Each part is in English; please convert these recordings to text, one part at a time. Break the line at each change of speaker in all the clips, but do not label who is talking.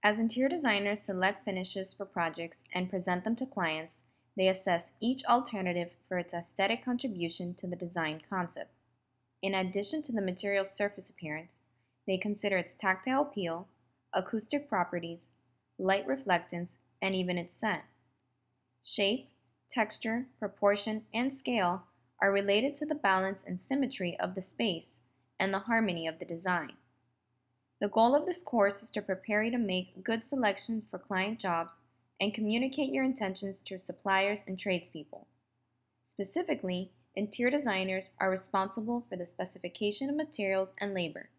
As interior designers select finishes for projects and present them to clients, they assess each alternative for its aesthetic contribution to the design concept. In addition to the material's surface appearance, they consider its tactile appeal, acoustic properties, light reflectance, and even its scent. Shape, texture, proportion, and scale are related to the balance and symmetry of the space and the harmony of the design. The goal of this course is to prepare you to make good selections for client jobs and communicate your intentions to your suppliers and tradespeople. Specifically, interior designers are responsible for the specification of materials and labor.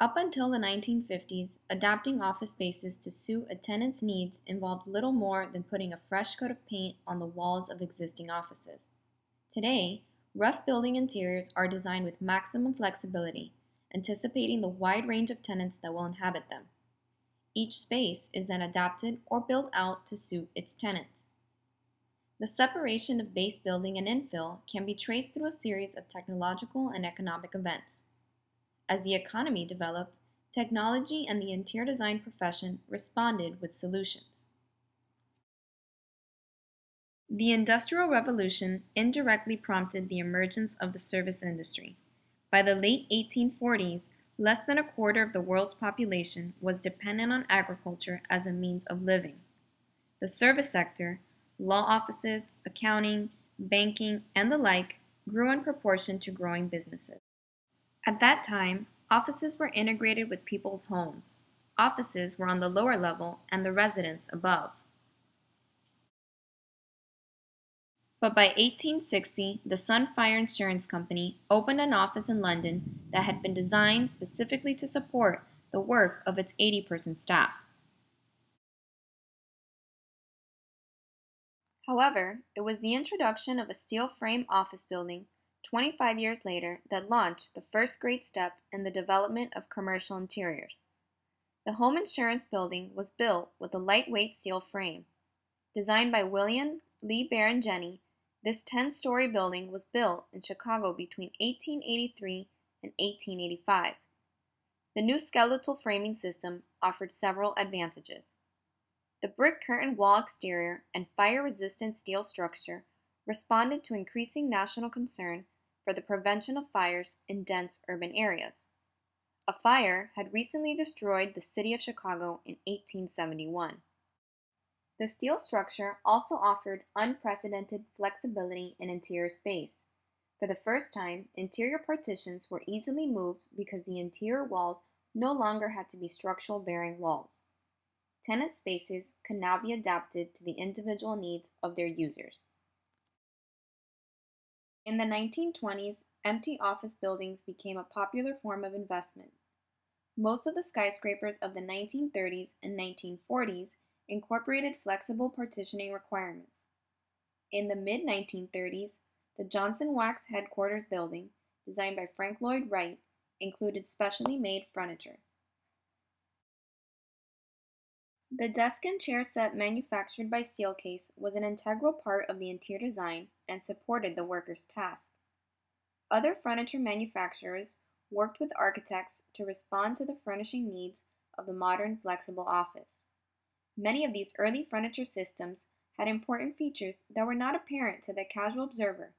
Up until the 1950s, adapting office spaces to suit a tenant's needs involved little more than putting a fresh coat of paint on the walls of existing offices. Today, rough building interiors are designed with maximum flexibility, anticipating the wide range of tenants that will inhabit them. Each space is then adapted or built out to suit its tenants. The separation of base building and infill can be traced through a series of technological and economic events. As the economy developed, technology and the interior design profession responded with solutions. The Industrial Revolution indirectly prompted the emergence of the service industry. By the late 1840s, less than a quarter of the world's population was dependent on agriculture as a means of living. The service sector, law offices, accounting, banking, and the like, grew in proportion to growing businesses. At that time, offices were integrated with people's homes. Offices were on the lower level and the residents above. But by 1860, the Sunfire Insurance Company opened an office in London that had been designed specifically to support the work of its 80-person staff. However, it was the introduction of a steel frame office building 25 years later that launched the first great step in the development of commercial interiors. The home insurance building was built with a lightweight steel frame. Designed by William Lee Baron Jenney, this 10-story building was built in Chicago between 1883 and 1885. The new skeletal framing system offered several advantages. The brick curtain wall exterior and fire-resistant steel structure responded to increasing national concern for the prevention of fires in dense urban areas. A fire had recently destroyed the city of Chicago in 1871. The steel structure also offered unprecedented flexibility in interior space. For the first time, interior partitions were easily moved because the interior walls no longer had to be structural bearing walls. Tenant spaces could now be adapted to the individual needs of their users. In the 1920s, empty office buildings became a popular form of investment. Most of the skyscrapers of the 1930s and 1940s incorporated flexible partitioning requirements. In the mid-1930s, the Johnson Wax headquarters building, designed by Frank Lloyd Wright, included specially made furniture. The desk and chair set manufactured by Steelcase was an integral part of the interior design and supported the worker's task. Other furniture manufacturers worked with architects to respond to the furnishing needs of the modern flexible office. Many of these early furniture systems had important features that were not apparent to the casual observer,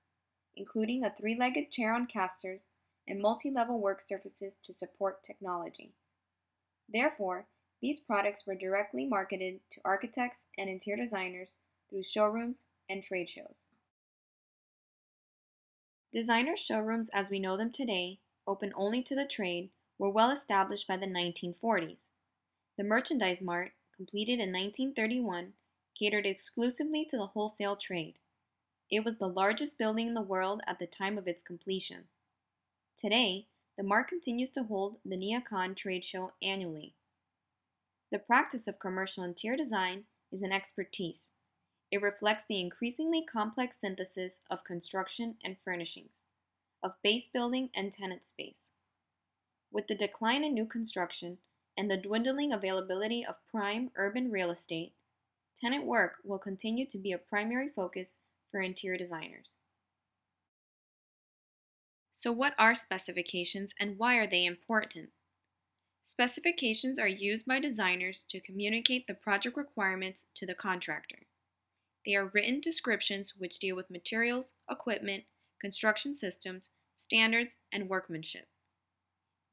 including a three-legged chair on casters and multi-level work surfaces to support technology. Therefore, these products were directly marketed to architects and interior designers through showrooms and trade shows. Designer showrooms as we know them today, open only to the trade, were well established by the 1940s. The Merchandise Mart, completed in 1931, catered exclusively to the wholesale trade. It was the largest building in the world at the time of its completion. Today, the Mart continues to hold the NeoCon trade show annually. The practice of commercial interior design is an expertise. It reflects the increasingly complex synthesis of construction and furnishings, of base building and tenant space. With the decline in new construction and the dwindling availability of prime urban real estate, tenant work will continue to be a primary focus for interior designers. So what are specifications and why are they important? Specifications are used by designers to communicate the project requirements to the contractor. They are written descriptions which deal with materials, equipment, construction systems, standards, and workmanship.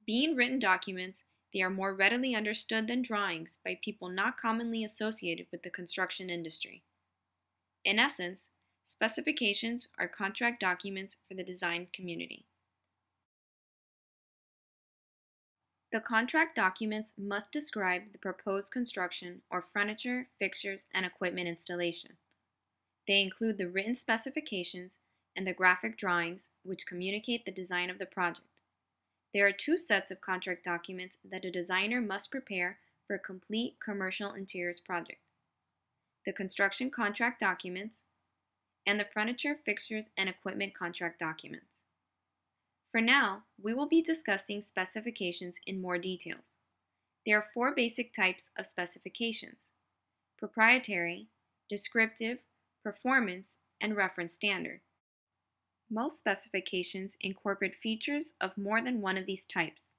Being written documents, they are more readily understood than drawings by people not commonly associated with the construction industry. In essence, specifications are contract documents for the design community. The contract documents must describe the proposed construction or furniture, fixtures, and equipment installation. They include the written specifications and the graphic drawings, which communicate the design of the project. There are two sets of contract documents that a designer must prepare for a complete commercial interiors project: the construction contract documents and the furniture, fixtures, and equipment contract documents. For now, we will be discussing specifications in more details. There are four basic types of specifications: proprietary, descriptive, performance, and reference standard. Most specifications incorporate features of more than one of these types.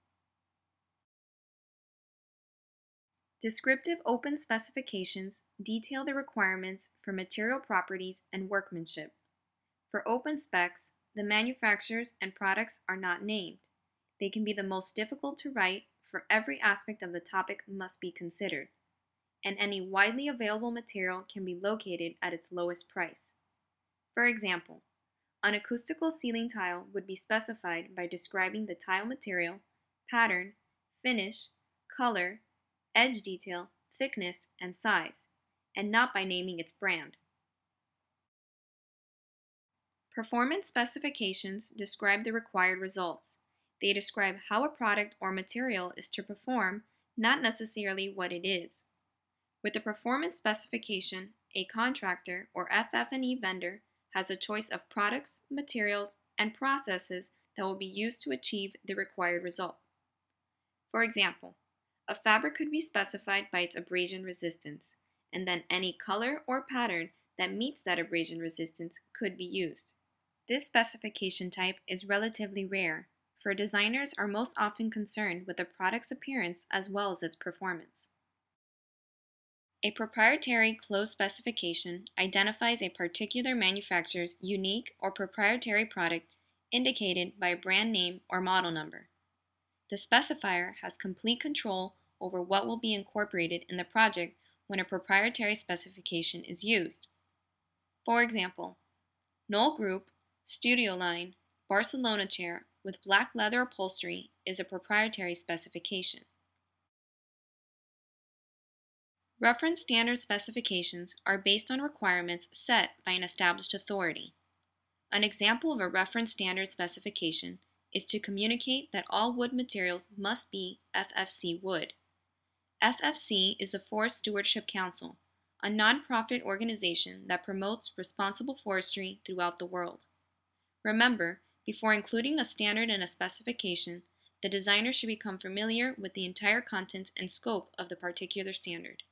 Descriptive open specifications detail the requirements for material properties and workmanship. For open specs, the manufacturers and products are not named. They can be the most difficult to write, for every aspect of the topic must be considered, and any widely available material can be located at its lowest price. For example, an acoustical ceiling tile would be specified by describing the tile material, pattern, finish, color, edge detail, thickness, and size, and not by naming its brand. Performance specifications describe the required results. They describe how a product or material is to perform, not necessarily what it is. With a performance specification, a contractor or FF&E vendor has a choice of products, materials, and processes that will be used to achieve the required result. For example, a fabric could be specified by its abrasion resistance, and then any color or pattern that meets that abrasion resistance could be used. This specification type is relatively rare, for designers are most often concerned with a product's appearance as well as its performance. A proprietary closed specification identifies a particular manufacturer's unique or proprietary product indicated by a brand name or model number. The specifier has complete control over what will be incorporated in the project when a proprietary specification is used. For example, Knoll Group Studio Line Barcelona chair with black leather upholstery is a proprietary specification. Reference standard specifications are based on requirements set by an established authority. An example of a reference standard specification is to communicate that all wood materials must be FFC wood. FFC is the Forest Stewardship Council, a nonprofit organization that promotes responsible forestry throughout the world. Remember, before including a standard in a specification, the designer should become familiar with the entire content and scope of the particular standard.